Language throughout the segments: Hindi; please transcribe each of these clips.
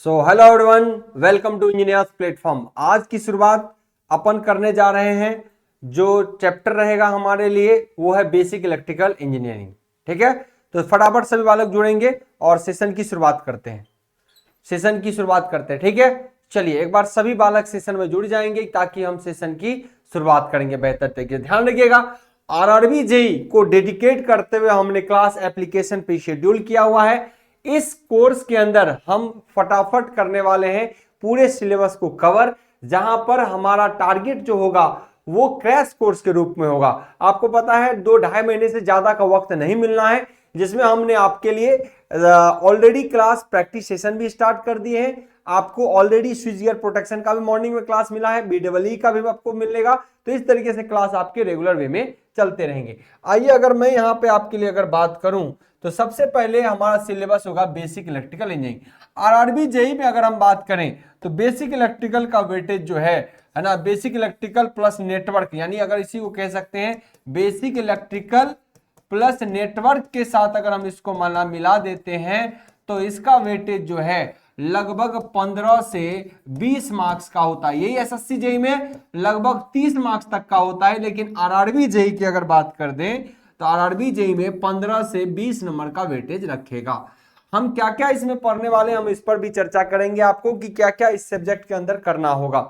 So hello everyone, welcome to engineers platform. आज की शुरुआत अपन करने जा रहे हैं। जो चैप्टर रहेगा हमारे लिए वो है बेसिक इलेक्ट्रिकल इंजीनियरिंग। ठीक है, तो फटाफट सभी बालक जुड़ेंगे और सेशन की शुरुआत करते हैं। ठीक है, चलिए एक बार सभी बालक सेशन में जुड़ जाएंगे ताकि हम सेशन की शुरुआत करेंगे बेहतर तरीके से। ध्यान रखिएगा, आरआरबी जेई को डेडिकेट करते हुए हमने क्लास एप्लीकेशन पे शेड्यूल किया हुआ है। इस कोर्स के अंदर हम फटाफट करने वाले हैं पूरे सिलेबस को कवर, जहां पर हमारा टारगेट जो होगा वो क्रैश कोर्स के रूप में होगा। आपको पता है 2-2.5 महीने से ज्यादा का वक्त नहीं मिलना है, जिसमें हमने आपके लिए ऑलरेडी क्लास प्रैक्टिस सेशन भी स्टार्ट कर दिए हैं। आपको ऑलरेडी स्विच गियर प्रोटेक्शन का भी मॉर्निंग में क्लास मिला है, BEE का भी आपको मिलेगा। तो इस तरीके से क्लास आपके रेगुलर वे में चलते रहेंगे। आइए अगर मैं यहाँ पे आपके लिए अगर बात करूं तो सबसे पहले हमारा सिलेबस होगा basic electrical engineering. RRB JE में अगर हम बात करें तो बेसिक इलेक्ट्रिकल का वेटेज जो है ना, बेसिक इलेक्ट्रिकल प्लस नेटवर्क, यानी अगर इसी को कह सकते हैं बेसिक इलेक्ट्रिकल प्लस नेटवर्क के साथ अगर हम इसको मिला देते हैं तो इसका वेटेज जो है लगभग 15 से 20 मार्क्स का होता है। यही एसएससी जेई में लगभग 30 मार्क्स तक का होता है, लेकिन आरआरबी जेई की अगर बात कर दें तो आरआरबी जेई में 15 से 20 नंबर का वेटेज रखेगा। हम क्या क्या इसमें पढ़ने वाले हैं, हम इस पर भी चर्चा करेंगे आपको कि क्या क्या इस सब्जेक्ट के अंदर करना होगा।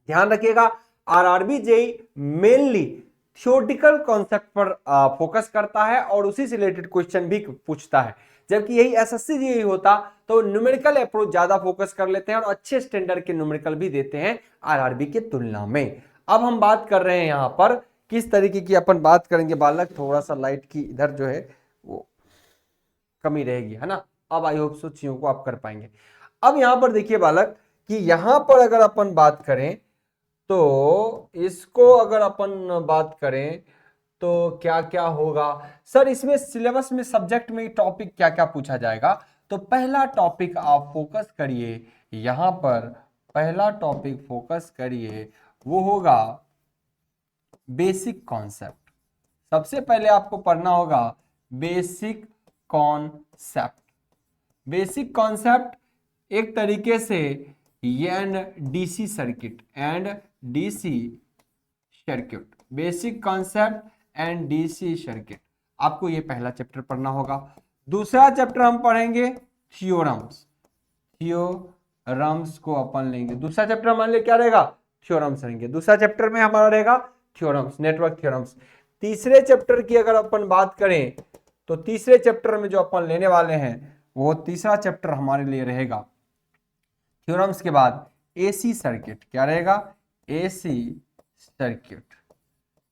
ध्यान रखिएगा, RRB JE mainly theoretical concept पर फोकस करता है और उसी से रिलेटेड क्वेश्चन भी पूछता है, जबकि यही एसएससी जेई होता तो न्यूमेरिकल अप्रोच ज्यादा फोकस कर लेते हैं और अच्छे स्टैंडर्ड के न्यूमेरिकल भी देते हैं आरआरबी के तुलना में। अब हम बात कर रहे हैं यहां पर किस तरीके की अपन बात करेंगे। बालक थोड़ा सा लाइट की इधर जो है वो कमी रहेगी, है ना। अब आई होप सो चीजों को आप कर पाएंगे। अब यहां पर देखिए बालक कि यहां पर अगर अपन बात करें तो इसको अगर अपन बात करें तो क्या क्या होगा सर इसमें सिलेबस में, सब्जेक्ट में टॉपिक क्या क्या पूछा जाएगा। तो पहला टॉपिक आप फोकस करिए, यहां पर पहला टॉपिक फोकस करिए वो होगा बेसिक कॉन्सेप्ट। सबसे पहले आपको पढ़ना होगा बेसिक कॉन्सेप्ट। बेसिक कॉन्सेप्ट एक तरीके से DC circuit basic concept and DC circuit, आपको ये पहला चैप्टर पढ़ना होगा। दूसरा चैप्टर हम पढ़ेंगे थ्योरम्स को अपन लेंगे। दूसरा चैप्टर हमारे लिए क्या रहेगा, थ्योरम्स रहेंगे। दूसरा चैप्टर में हमारा रहेगा थ्योरम्स, नेटवर्क थ्योरम्स। तीसरे चैप्टर की अगर अपन बात करें तो तीसरे चैप्टर में जो अपन लेने वाले हैं वो तीसरा चैप्टर हमारे लिए रहेगा थ्योरम्स के बाद एसी सर्किट। क्या रहेगा, एसी सर्किट।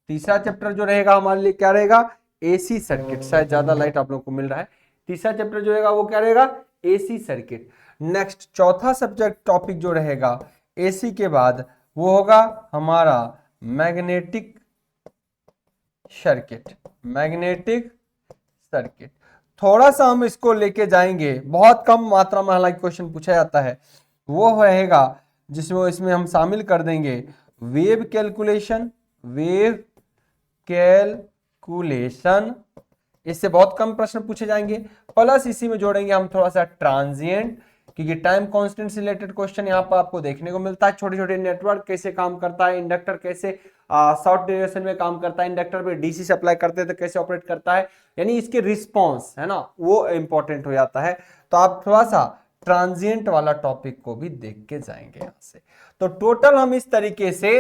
तीसरा चैप्टर जो रहेगा हमारे लिए क्या रहेगा, एसी सर्किट। शायद ज्यादा लाइट आप लोगों को मिल रहा है। तीसरा चैप्टर जो रहेगा वो क्या रहेगा, एसी सर्किट। नेक्स्ट चौथा सब्जेक्ट टॉपिक जो रहेगा एसी के बाद वो होगा हमारा मैग्नेटिक सर्किट। थोड़ा सा हम इसको लेके जाएंगे, बहुत कम मात्रा में हालांकि क्वेश्चन पूछा जाता है, वो रहेगा जिसमें इसमें हम शामिल कर देंगे वेव कैलकुलेशन। इससे बहुत कम प्रश्न पूछे जाएंगे। प्लस इसी में जोड़ेंगे हम थोड़ा सा ट्रांजिएंट, क्योंकि टाइम कांस्टेंट से रिलेटेड क्वेश्चन यहाँ पर आपको देखने को मिलता है। छोटे छोटे नेटवर्क कैसे काम करता है, इंडक्टर कैसे शॉर्ट ड्यूरेशन में काम करता है, इंडक्टर पे डीसी सप्लाई करते हैं तो कैसे ऑपरेट करता है, यानी इसके रिस्पॉन्स है ना वो इंपॉर्टेंट हो जाता है। तो आप थोड़ा सा ट्रांजिएंट वाला टॉपिक को भी देख के जाएंगे यहां से। तो टोटल हम इस तरीके से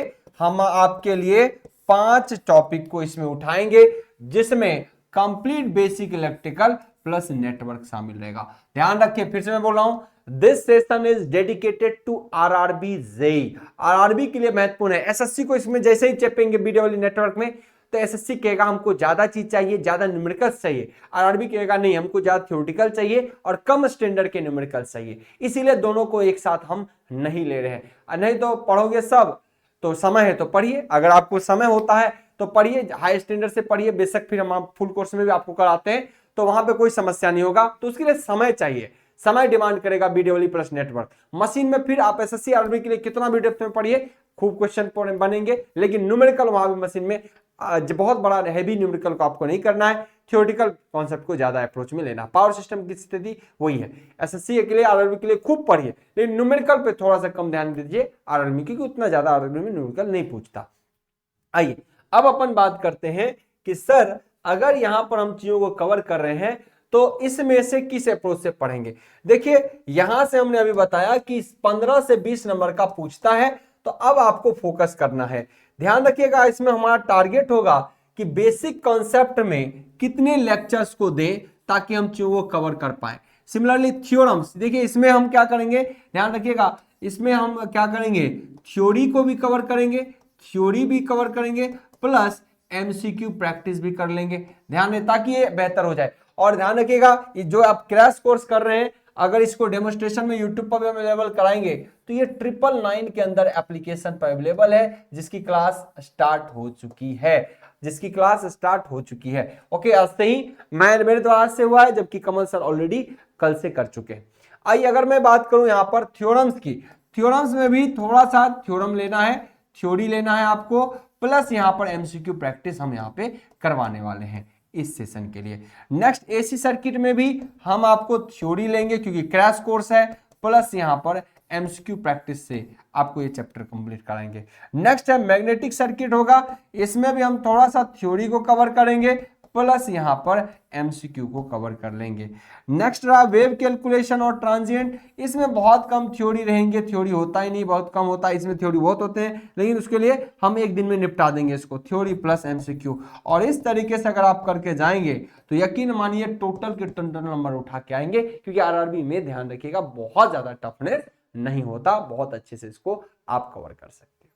हम आपके लिए 5 टॉपिक को इसमें उठाएंगे, जिसमें complete basic electrical plus network शामिल रहेगा। ध्यान रखिए, फिर से मैं बोल रहा हूं, this session is dedicated to RRB JE. RRB के लिए महत्वपूर्ण है। एसएससी को इसमें जैसे ही चेपेंगे BEE नेटवर्क में तो एसएससी कहेगा हमको ज्यादा चीज चाहिए, ज्यादा न्यूमेरिकल्स चाहिए। आरआरबी कहेगा नहीं, हमको ज्यादा थ्योरेटिकल चाहिए और कम स्टैंडर्ड के न्यूमेरिकल्स चाहिए। इसीलिए दोनों को एक साथ हम नहीं ले रहे हैं। नहीं तो पढ़ोगे सब, तो समय है तो पढ़िए, अगर आपको समय होता है तो पढ़िए, हाई स्टैंडर्ड से पढ़िए। बेशक फिर हम फुल कोर्स में भी आपको कराते हैं तो वहां पे कोई समस्या नहीं होगा। तो उसके लिए समय चाहिए, समय डिमांड करेगा BEE प्लस नेटवर्क। मशीन में फिर आप एसएससी आरआरबी के लिए कितना भी डेप्थ में पढ़िए, खूब क्वेश्चन बनेंगे, लेकिन न्यूमेरिकल वहां भी मशीन में बहुत बड़ा हैवी न्यूमेरिकल को आपको नहीं करना है। थ्योरेटिकल कॉन्सेप्ट को ज्यादा अप्रोच में लेना। पावर सिस्टम की स्थिति वही है, एसएससी के लिए आरआरबी के लिए खूब पढ़िए, लेकिन न्यूमेरिकल पे थोड़ा सा कम ध्यान दीजिए आरआरबी, क्योंकि उतना ज्यादा आरआरबी में न्यूमेरिकल नहीं पूछता। आइए अब अपन बात करते हैं कि सर अगर यहां पर हम चीजों को कवर कर रहे हैं तो इसमें से किस अप्रोच से पढ़ेंगे। देखिए यहां से हमने अभी बताया कि 15 से 20 नंबर का पूछता है, तो अब आपको फोकस करना है। ध्यान रखिएगा इसमें हमारा टारगेट होगा कि बेसिक कॉन्सेप्ट में कितने लेक्चर्स को दें ताकि हम चीजों को कवर कर पाए। सिमिलरली थ्योरम्स, देखिए इसमें हम क्या करेंगे, ध्यान रखिएगा इसमें हम क्या करेंगे, थ्योरी को भी कवर करेंगे, थ्योरी भी कवर करेंगे प्लस एमसीक्यू प्रैक्टिस भी कर लेंगे। ध्यान दें ताकि ये बेहतर हो जाए। और ध्यान रखिएगा जो आप क्रैश कोर्स कर रहे हैं, अगर इसको डेमोन्स्ट्रेशन में यूट्यूब पर भी अवेलेबल कराएंगे तो ये 999 के अंदर एप्लीकेशन पर अवेलेबल है, जिसकी क्लास स्टार्ट हो चुकी है, जिसकी क्लास स्टार्ट हो चुकी है। ओके, आज से ही मेरे तो आज से हुआ है, जबकि कमल सर ऑलरेडी कल से कर चुके हैं। आइए अगर मैं बात करूं यहां पर थ्योरम्स की, थ्योरम्स में भी थोड़ा सा थ्योरम लेना है, थ्योरी लेना है आपको, प्लस यहां पर एमसीक्यू प्रैक्टिस हम यहां पे करवाने वाले हैं इस सेशन के लिए। नेक्स्ट एसी सर्किट में भी हम आपको थ्योरी लेंगे क्योंकि क्रैश कोर्स है, प्लस यहां पर एमसीक्यू प्रैक्टिस से आपको ये चैप्टर कंप्लीट कराएंगे। नेक्स्ट है मैग्नेटिक सर्किट होगा, इसमें भी हम थोड़ा सा थ्योरी को कवर करेंगे प्लस यहां पर एमसीक्यू को कवर कर लेंगे। नेक्स्ट रहा वेव कैलकुलेशन और ट्रांजिएंट, इसमें बहुत कम थ्योरी रहेंगे, थ्योरी होता ही नहीं, बहुत कम होता है, इसमें थ्योरी बहुत होते हैं, लेकिन उसके लिए हम एक दिन में निपटा देंगे इसको, थ्योरी प्लस एमसीक्यू। और इस तरीके से अगर आप करके जाएंगे तो यकीन मानिए टोटल के टोटल नंबर उठा के आएंगे, क्योंकि आरआरबी में ध्यान रखिएगा बहुत ज्यादा टफनेस नहीं होता, बहुत अच्छे से इसको आप कवर कर सकते हैं।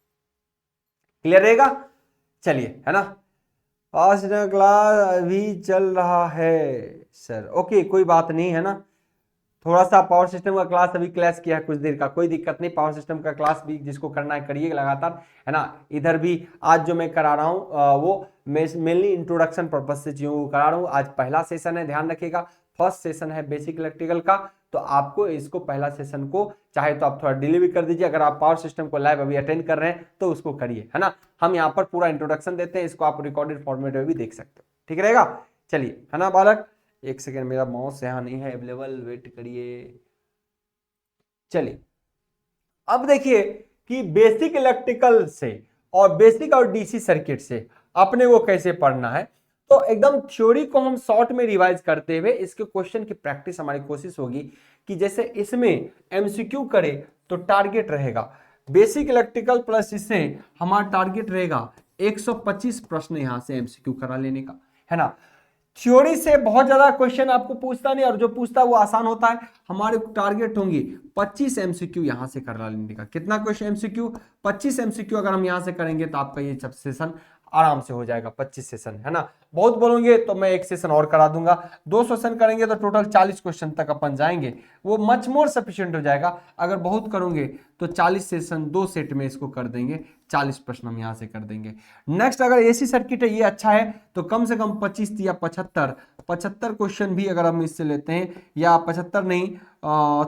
क्लियर रहेगा? चलिए, है ना, आज क्लास अभी चल रहा है सर, ओके कोई बात नहीं, है ना, थोड़ा सा पावर सिस्टम का क्लास अभी क्लास किया है कुछ देर का, कोई दिक्कत नहीं, पावर सिस्टम का क्लास भी जिसको करना है करिए लगातार, है ना। इधर भी आज जो मैं करा रहा हूँ वो मेनली इंट्रोडक्शन पर्पज से चीजों को करा रहा हूँ। आज पहला सेशन है, ध्यान रखिएगा, फर्स्ट सेशन है बेसिक इलेक्ट्रिकल का, तो आपको इसको पहला सेशन को चाहे तो आप थोड़ा डिले भी कर दीजिए, अगर आप पावर सिस्टम को लाइव अभी अटेंड कर रहे हैं तो उसको करिए, है ना। हम यहाँ पर पूरा इंट्रोडक्शन देते हैं, इसको आप रिकॉर्डेड फॉर्मेट में भी देख सकते हो, ठीक रहेगा। चलिए, है ना बालक, एक सेकेंड, मेरा माउस यहाँ नहीं है अवेलेबल, वेट करिए। चलिए अब देखिए कि बेसिक इलेक्ट्रिकल से और बेसिक और डीसी सर्किट से अपने को कैसे पढ़ना है। तो एकदम थ्योरी को हम शॉर्ट में रिवाइज करते हुए इसके क्वेश्चन की प्रैक्टिस हमारी कोशिश होगी कि जैसे इसमें एमसीक्यू करे तो टारगेट रहेगा बेसिक इलेक्ट्रिकल प्लस इससे हमारा टारगेट रहेगा 125 प्रश्न यहां से एमसीक्यू करा लेने का, है ना। थ्योरी से बहुत ज्यादा क्वेश्चन आपको पूछता नहीं, और जो पूछता है वो आसान होता है। हमारे टारगेट होंगे 25 एमसीक्यू यहां से करा लेने का। कितना क्वेश्चन एमसीक्यू? 25 एमसीक्यू अगर हम यहां से करेंगे तो आपका ये सेशन आराम से हो जाएगा, 25 सेशन, है ना। बहुत बोलोगे तो मैं एक सेशन और करा दूंगा, 2 सेशन करेंगे तो टोटल 40 क्वेश्चन तक अपन जाएंगे, वो मच मोर सफिशिएंट हो जाएगा। अगर बहुत करोगे तो 40 सेशन 2 सेट में इसको कर देंगे, 40 प्रश्न हम यहां से कर देंगे। नेक्स्ट अगर एसी सर्किट है, ये अच्छा है तो कम से कम 25 या 75 क्वेश्चन भी अगर हम इससे लेते हैं, या 75 नहीं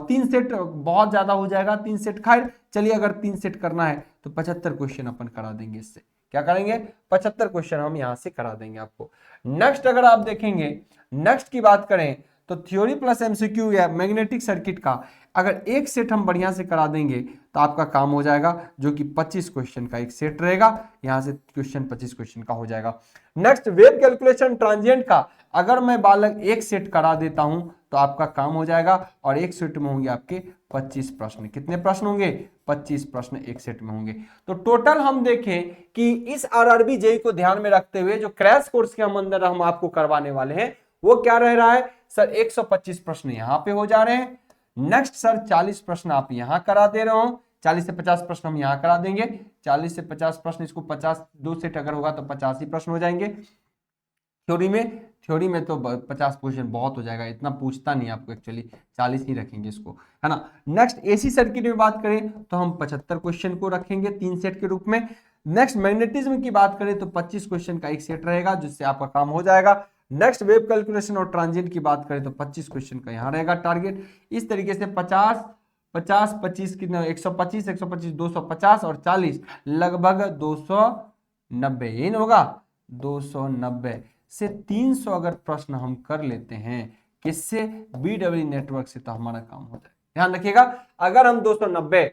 3 सेट बहुत ज्यादा हो जाएगा, 3 सेट खैर चलिए, अगर 3 सेट करना है तो 75 क्वेश्चन अपन करा देंगे इससे। क्या करेंगे? 75 क्वेश्चन हम यहां से करा देंगे आपको। नेक्स्ट अगर आप देखेंगे, नेक्स्ट की बात करें तो थ्योरी प्लस एमसीक्यू या मैग्नेटिक सर्किट का अगर एक सेट हम बढ़िया से करा देंगे तो आपका काम हो जाएगा, जो कि 25 क्वेश्चन का एक सेट रहेगा, यहां से क्वेश्चन 25 क्वेश्चन का हो जाएगा। नेक्स्ट वेव कैलकुलेशन ट्रांजिएंट का अगर मैं बालक एक सेट करा देता हूं तो आपका काम हो जाएगा, और एक सेट में होंगे आपके 25 प्रश्न। कितने प्रश्न होंगे? 25 प्रश्न एक सेट में होंगे। तो टोटल हम देखें कि इस आरआरबी जेईई को ध्यान में रखते हुए जो क्रैश कोर्स के हम अंदर हम आपको करवाने वाले हैं वो क्या रह रहा है सर? 125 प्रश्न यहां पे हो जा रहे हैं। नेक्स्ट सर 40 प्रश्न आप यहां करा दे रहे हो, 40 से 50 प्रश्न हम यहां करा देंगे, 40 से 50 प्रश्न, इसको 50 2 सेट अगर होगा तो 85 प्रश्न हो जाएंगे। थ्योरी में तो 50 क्वेश्चन बहुत हो जाएगा, इतना पूछता नहीं आपको एक्चुअली, 40 ही रखेंगे इसको, है ना। नेक्स्ट एसी सर्किट में बात करें तो हम 75 क्वेश्चन को रखेंगे 3 सेट के रूप में। नेक्स्ट मैग्नेटिज्म की बात करें तो 25 क्वेश्चन का एक सेट रहेगा, जिससे आपका काम हो जाएगा। नेक्स्ट वेव कैलकुलेशन और ट्रांजिएंट की बात करें तो 25 क्वेश्चन का यहाँ रहेगा टारगेट। इस तरीके से 50 50 25 कितना, 125 125 250 और 40 लगभग 290, यही होगा 290। से 300 अगर प्रश्न हम कर लेते हैं किससे, BEE नेटवर्क से, तो हमारा काम हो जाए। ध्यान रखिएगा, अगर हम 290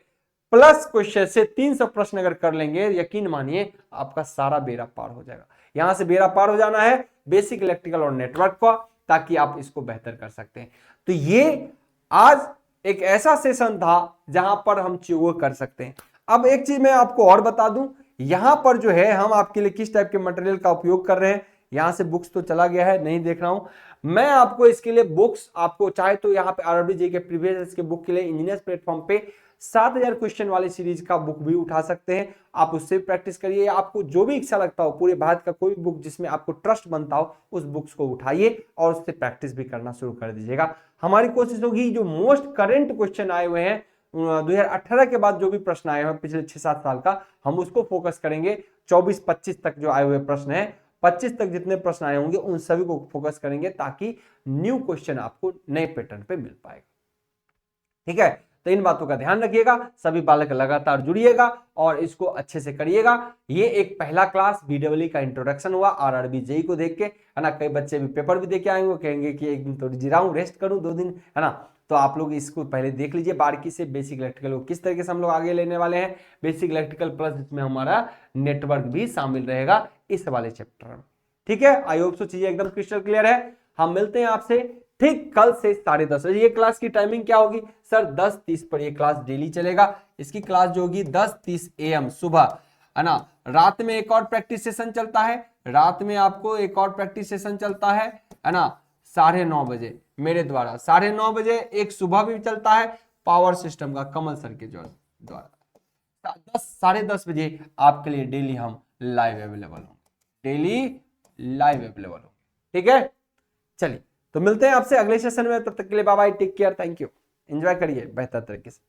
प्लस क्वेश्चन से 300 प्रश्न अगर कर लेंगे, यकीन मानिए आपका सारा बेड़ा पार हो जाएगा। यहां से बेड़ा पार हो जाना है बेसिक इलेक्ट्रिकल और नेटवर्क का, ताकि आप इसको बेहतर कर सकते हैं। तो ये आज एक ऐसा सेशन था जहां पर हम चीजों कर सकते हैं। अब एक चीज मैं आपको और बता दूं, यहां पर जो है हम आपके लिए किस टाइप के मटेरियल का उपयोग कर रहे हैं। यहां से बुक्स तो चला गया है, नहीं देख रहा हूं मैं आपको इसके लिए बुक्स, आपको चाहे तो यहाँ पे आरआरबी के प्रीवियस के बुक के लिए इंजीनियर्स प्लेटफॉर्म पे 7000 क्वेश्चन वाली सीरीज का बुक भी उठा सकते हैं। आप उससे प्रैक्टिस करिए, आपको जो भी इच्छा लगता हो, पूरे भारत का कोई बुक जिसमें आपको ट्रस्ट बनता हो, उस बुक्स को उठाइए और उससे प्रैक्टिस भी करना शुरू कर दीजिएगा। हमारी कोशिश होगी जो मोस्ट करेंट क्वेश्चन आए हुए हैं 2018 के बाद जो भी प्रश्न आए हैं पिछले 6-7 साल का, हम उसको फोकस करेंगे। 24-25 तक जो आए हुए प्रश्न है, 25 तक जितने प्रश्न आए होंगे उन सभी को फोकस करेंगे, ताकि न्यू क्वेश्चन आपको नए पैटर्न पे मिल पाएगा। ठीक है, तो इन बातों का ध्यान रखिएगा। सभी बालक लगातार जुड़िएगा और इसको अच्छे से करिएगा। ये एक पहला क्लास BEE का इंट्रोडक्शन हुआ आरआरबी जेई को देख के, है ना। कई बच्चे भी पेपर भी दे के आएंगे, कहेंगे कि एक दिन तो जिराऊं, रेस्ट करूं 2 दिन, है ना। तो आप लोग इसको पहले देख लीजिए बारीकी से, बेसिक इलेक्ट्रिकल को किस तरीके से हम लोग आगे लेने वाले हैं। बेसिक इलेक्ट्रिकल प्लस इसमें हमारा नेटवर्क भी शामिल रहेगा इस वाले चैप्टर में। ठीक है, आई होप सो चीजें एकदम क्रिस्टल क्लियर है। हम मिलते हैं आपसे ठीक कल से 10:30 बजे। ये क्लास की टाइमिंग क्या होगी सर? 10:30 पर ये क्लास डेली चलेगा। इसकी क्लास जो होगी 10:30 AM सुबह, है ना। रात में एक और प्रैक्टिस सेशन चलता है, रात में आपको एक और प्रैक्टिस सेशन चलता है ना, 9:30 बजे मेरे द्वारा। 9:30 बजे एक सुबह भी चलता है पावर सिस्टम का कमल सर के द्वारा। 10-10:30 बजे आपके लिए डेली हम लाइव अवेलेबल होंगे, डेली लाइव अवेलेबल होंगे। ठीक है, चलिए तो मिलते हैं आपसे अगले सेशन में। तब तक के लिए bye bye, take care, thank you, enjoy करिए बेहतर तरीके से।